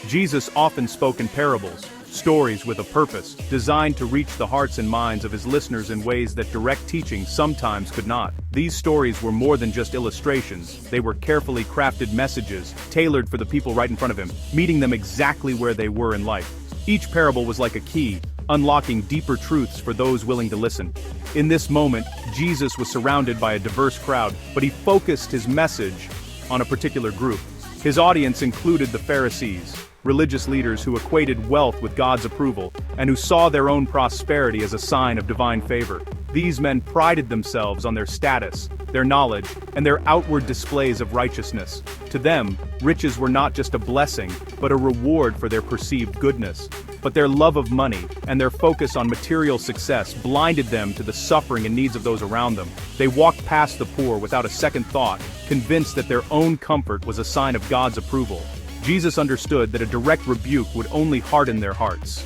Jesus often spoke in parables, stories with a purpose, designed to reach the hearts and minds of his listeners in ways that direct teaching sometimes could not. These stories were more than just illustrations, they were carefully crafted messages, tailored for the people right in front of him, meeting them exactly where they were in life. Each parable was like a key, unlocking deeper truths for those willing to listen. In this moment, Jesus was surrounded by a diverse crowd, but he focused his message on a particular group. His audience included the Pharisees, religious leaders who equated wealth with God's approval, and who saw their own prosperity as a sign of divine favor. These men prided themselves on their status, their knowledge, and their outward displays of righteousness. To them, riches were not just a blessing, but a reward for their perceived goodness. But their love of money, and their focus on material success blinded them to the suffering and needs of those around them. They walked past the poor without a second thought, convinced that their own comfort was a sign of God's approval. Jesus understood that a direct rebuke would only harden their hearts.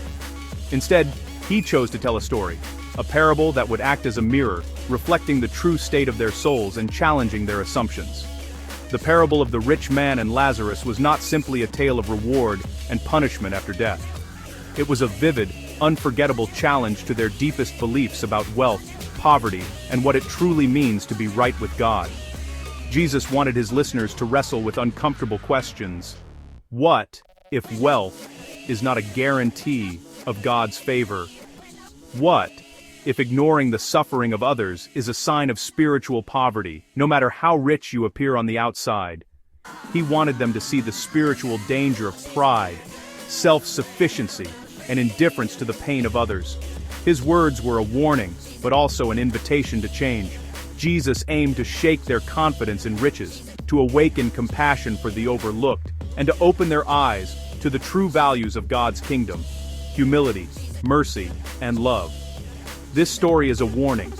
Instead, he chose to tell a story, a parable that would act as a mirror, reflecting the true state of their souls and challenging their assumptions. The parable of the Rich Man and Lazarus was not simply a tale of reward and punishment after death. It was a vivid, unforgettable challenge to their deepest beliefs about wealth, poverty, and what it truly means to be right with God. Jesus wanted his listeners to wrestle with uncomfortable questions. What if wealth is not a guarantee of God's favor? What if ignoring the suffering of others is a sign of spiritual poverty, no matter how rich you appear on the outside? He wanted them to see the spiritual danger of pride, self-sufficiency, and indifference to the pain of others. His words were a warning, but also an invitation to change. Jesus aimed to shake their confidence in riches, to awaken compassion for the overlooked, and to open their eyes to the true values of God's kingdom: humility, mercy, and love. This story is a warning,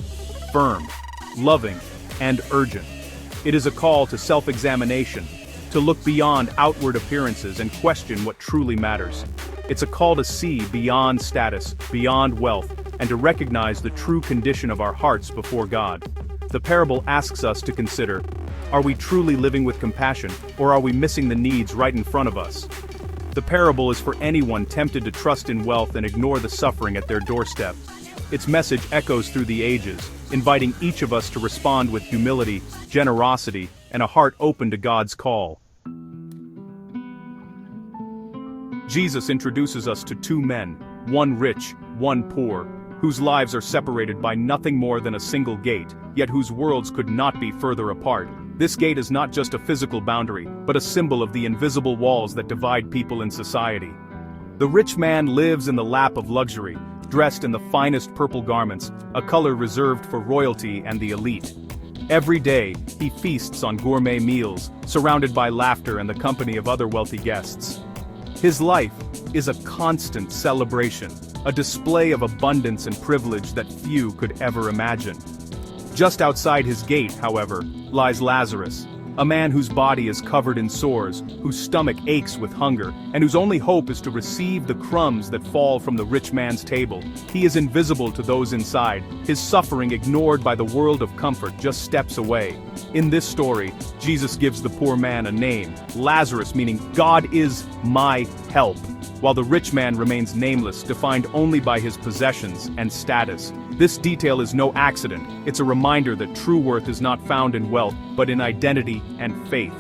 firm, loving, and urgent. It is a call to self-examination, to look beyond outward appearances and question what truly matters. It's a call to see beyond status, beyond wealth, and to recognize the true condition of our hearts before God. The parable asks us to consider, are we truly living with compassion, or are we missing the needs right in front of us? The parable is for anyone tempted to trust in wealth and ignore the suffering at their doorstep. Its message echoes through the ages, inviting each of us to respond with humility, generosity, and a heart open to God's call. Jesus introduces us to two men, one rich, one poor, whose lives are separated by nothing more than a single gate, yet whose worlds could not be further apart. This gate is not just a physical boundary, but a symbol of the invisible walls that divide people in society. The rich man lives in the lap of luxury, dressed in the finest purple garments, a color reserved for royalty and the elite. Every day, he feasts on gourmet meals, surrounded by laughter and the company of other wealthy guests. His life is a constant celebration, a display of abundance and privilege that few could ever imagine. Just outside his gate, however, lies Lazarus, a man whose body is covered in sores, whose stomach aches with hunger, and whose only hope is to receive the crumbs that fall from the rich man's table. He is invisible to those inside, his suffering ignored by the world of comfort just steps away. In this story, Jesus gives the poor man a name, Lazarus, meaning God is my help, while the rich man remains nameless, defined only by his possessions and status. This detail is no accident. It's a reminder that true worth is not found in wealth, but in identity and faith.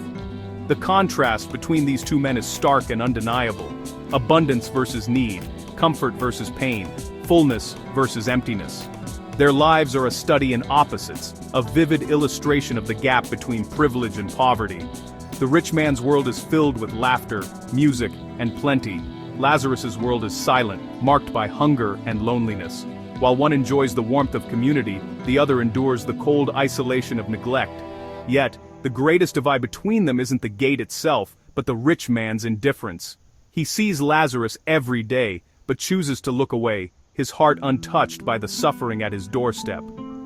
The contrast between these two men is stark and undeniable. Abundance versus need, comfort versus pain, fullness versus emptiness. Their lives are a study in opposites, a vivid illustration of the gap between privilege and poverty. The rich man's world is filled with laughter, music, and plenty. Lazarus's world is silent, marked by hunger and loneliness. While one enjoys the warmth of community, the other endures the cold isolation of neglect. Yet, the greatest divide between them isn't the gate itself, but the rich man's indifference. He sees Lazarus every day, but chooses to look away, his heart untouched by the suffering at his doorstep.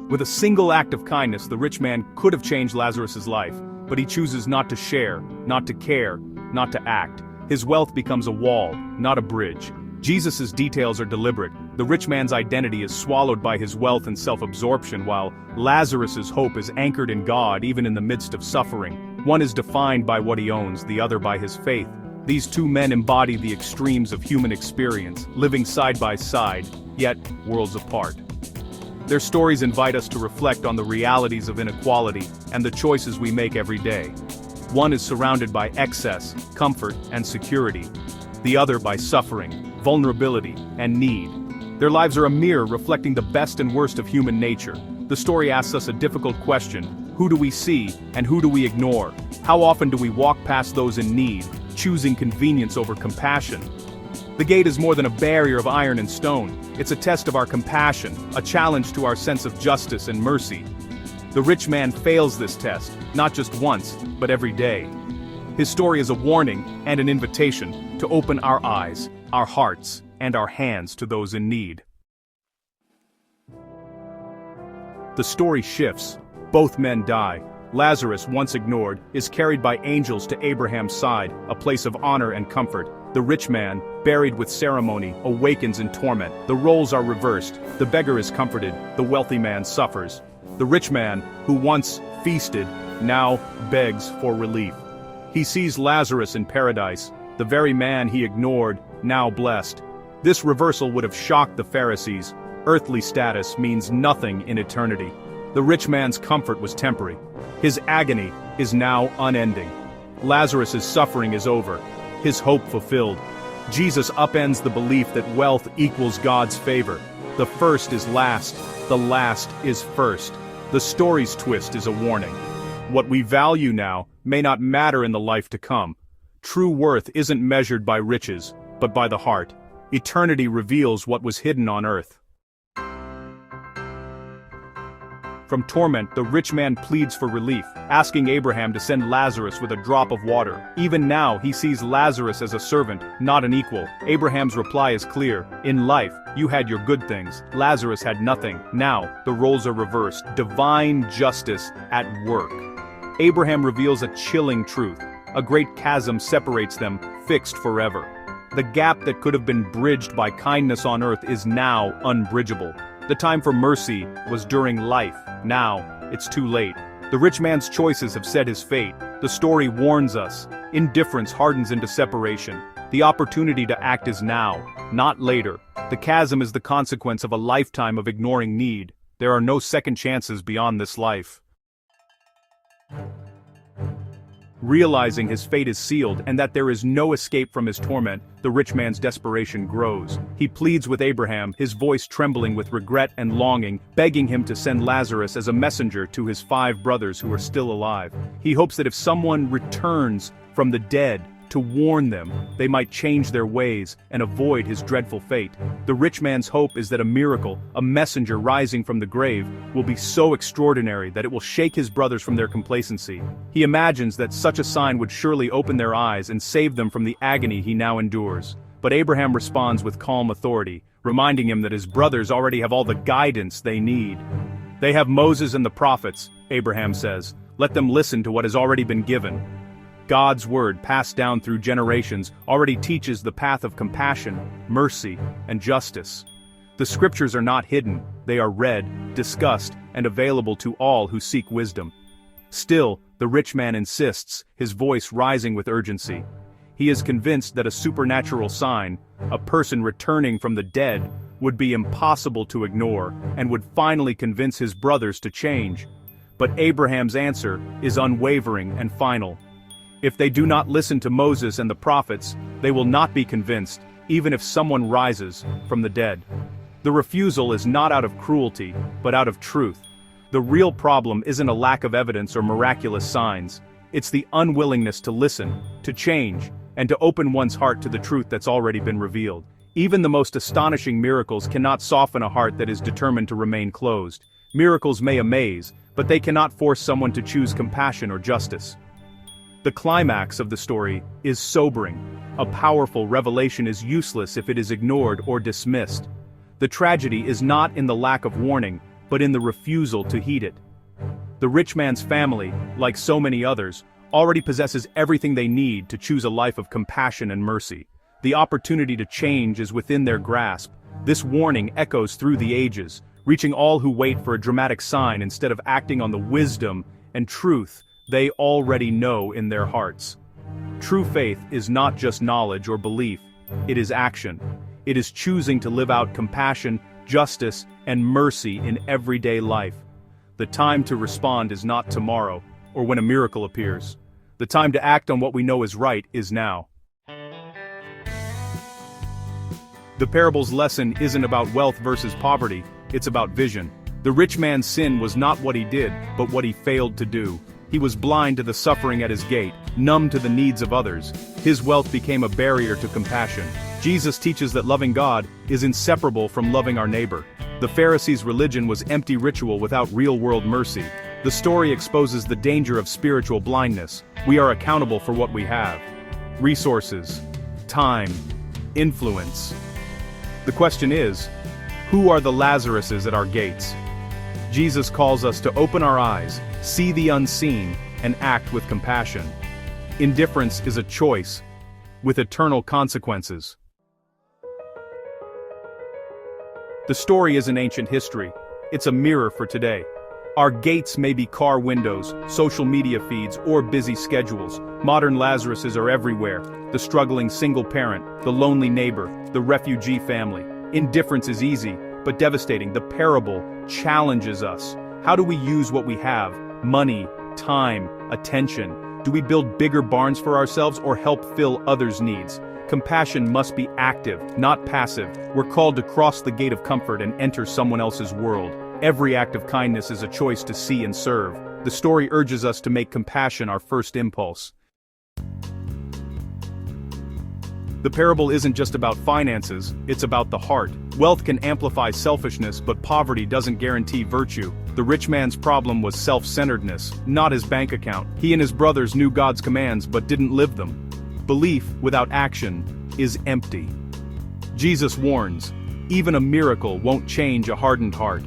With a single act of kindness, the rich man could have changed Lazarus's life, but he chooses not to share, not to care, not to act. His wealth becomes a wall, not a bridge. Jesus' details are deliberate. The rich man's identity is swallowed by his wealth and self-absorption, while Lazarus' hope is anchored in God even in the midst of suffering. One is defined by what he owns, the other by his faith. These two men embody the extremes of human experience, living side by side, yet worlds apart. Their stories invite us to reflect on the realities of inequality and the choices we make every day. One is surrounded by excess, comfort, and security. The other by suffering, vulnerability, and need. Their lives are a mirror reflecting the best and worst of human nature. The story asks us a difficult question: who do we see, and who do we ignore? How often do we walk past those in need, choosing convenience over compassion? The gate is more than a barrier of iron and stone. It's a test of our compassion, a challenge to our sense of justice and mercy. The rich man fails this test, not just once, but every day. His story is a warning and an invitation to open our eyes, our hearts, and our hands to those in need. The story shifts. Both men die. Lazarus, once ignored, is carried by angels to Abraham's side, a place of honor and comfort. The rich man, buried with ceremony, awakens in torment. The roles are reversed. The beggar is comforted. The wealthy man suffers. The rich man, who once feasted, now begs for relief. He sees Lazarus in paradise, the very man he ignored, now blessed. This reversal would have shocked the Pharisees. Earthly status means nothing in eternity. The rich man's comfort was temporary. His agony is now unending. Lazarus' suffering is over, his hope fulfilled. Jesus upends the belief that wealth equals God's favor. The first is last, the last is first. The story's twist is a warning. What we value now may not matter in the life to come. True worth isn't measured by riches, but by the heart. Eternity reveals what was hidden on earth. From torment, the rich man pleads for relief, asking Abraham to send Lazarus with a drop of water. Even now, he sees Lazarus as a servant, not an equal. Abraham's reply is clear: in life, you had your good things, Lazarus had nothing. Now, the roles are reversed, divine justice at work. Abraham reveals a chilling truth. A great chasm separates them, fixed forever. The gap that could have been bridged by kindness on earth is now unbridgeable. The time for mercy was during life. Now, it's too late. The rich man's choices have set his fate. The story warns us. Indifference hardens into separation. The opportunity to act is now, not later. The chasm is the consequence of a lifetime of ignoring need. There are no second chances beyond this life. Realizing his fate is sealed and that there is no escape from his torment, the rich man's desperation grows. He pleads with Abraham, his voice trembling with regret and longing, begging him to send Lazarus as a messenger to his 5 brothers who are still alive. He hopes that if someone returns from the dead to warn them, they might change their ways and avoid his dreadful fate. The rich man's hope is that a miracle, a messenger rising from the grave, will be so extraordinary that it will shake his brothers from their complacency. He imagines that such a sign would surely open their eyes and save them from the agony he now endures. But Abraham responds with calm authority, reminding him that his brothers already have all the guidance they need. They have Moses and the prophets, Abraham says. Let them listen to what has already been given. God's word, passed down through generations, already teaches the path of compassion, mercy, and justice. The scriptures are not hidden, they are read, discussed, and available to all who seek wisdom. Still, the rich man insists, his voice rising with urgency. He is convinced that a supernatural sign, a person returning from the dead, would be impossible to ignore, and would finally convince his brothers to change. But Abraham's answer is unwavering and final. If they do not listen to Moses and the prophets, they will not be convinced, even if someone rises from the dead. The refusal is not out of cruelty, but out of truth. The real problem isn't a lack of evidence or miraculous signs. It's the unwillingness to listen, to change, and to open one's heart to the truth that's already been revealed. Even the most astonishing miracles cannot soften a heart that is determined to remain closed. Miracles may amaze, but they cannot force someone to choose compassion or justice. The climax of the story is sobering. A powerful revelation is useless if it is ignored or dismissed. The tragedy is not in the lack of warning, but in the refusal to heed it. The rich man's family, like so many others, already possesses everything they need to choose a life of compassion and mercy. The opportunity to change is within their grasp. This warning echoes through the ages, reaching all who wait for a dramatic sign instead of acting on the wisdom and truth they already know in their hearts. True faith is not just knowledge or belief, it is action. It is choosing to live out compassion, justice, and mercy in everyday life. The time to respond is not tomorrow, or when a miracle appears. The time to act on what we know is right is now. The parable's lesson isn't about wealth versus poverty, it's about vision. The rich man's sin was not what he did, but what he failed to do. He was blind to the suffering at his gate, numb to the needs of others. His wealth became a barrier to compassion. Jesus teaches that loving God is inseparable from loving our neighbor. The Pharisees' religion was empty ritual without real-world mercy. The story exposes the danger of spiritual blindness. We are accountable for what we have. Resources, time, influence. The question is, who are the Lazaruses at our gates? Jesus calls us to open our eyes, see the unseen, and act with compassion. Indifference is a choice, with eternal consequences. The story isn't ancient history, it's a mirror for today. Our gates may be car windows, social media feeds, or busy schedules. Modern Lazaruses are everywhere. The struggling single parent, the lonely neighbor, the refugee family. Indifference is easy, but devastating. The parable challenges us. How do we use what we have? Money, time, attention. Do we build bigger barns for ourselves or help fill others' needs? Compassion must be active, not passive. We're called to cross the gate of comfort and enter someone else's world. Every act of kindness is a choice to see and serve. The story urges us to make compassion our first impulse. The parable isn't just about finances, it's about the heart. Wealth can amplify selfishness, but poverty doesn't guarantee virtue. The rich man's problem was self-centeredness, not his bank account. He and his brothers knew God's commands but didn't live them. Belief without action is empty. Jesus warns, even a miracle won't change a hardened heart.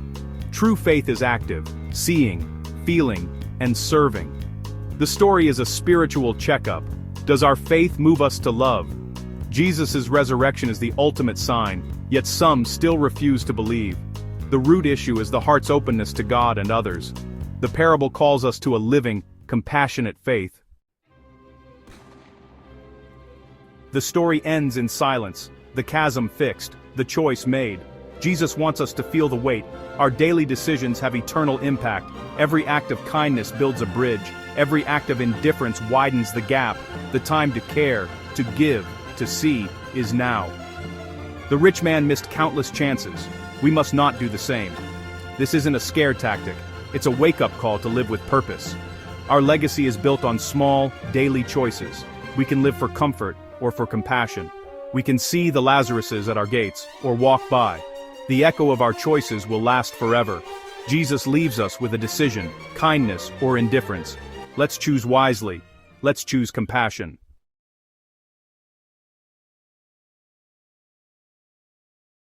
True faith is active, seeing, feeling, and serving. The story is a spiritual checkup. Does our faith move us to love? Jesus' resurrection is the ultimate sign, yet some still refuse to believe. The root issue is the heart's openness to God and others. The parable calls us to a living, compassionate faith. The story ends in silence, the chasm fixed, the choice made. Jesus wants us to feel the weight. Our daily decisions have eternal impact. Every act of kindness builds a bridge. Every act of indifference widens the gap. The time to care, to give, to see, is now. The rich man missed countless chances. We must not do the same. This isn't a scare tactic. It's a wake-up call to live with purpose. Our legacy is built on small, daily choices. We can live for comfort or for compassion. We can see the Lazaruses at our gates or walk by. The echo of our choices will last forever. Jesus leaves us with a decision, kindness or indifference. Let's choose wisely. Let's choose compassion.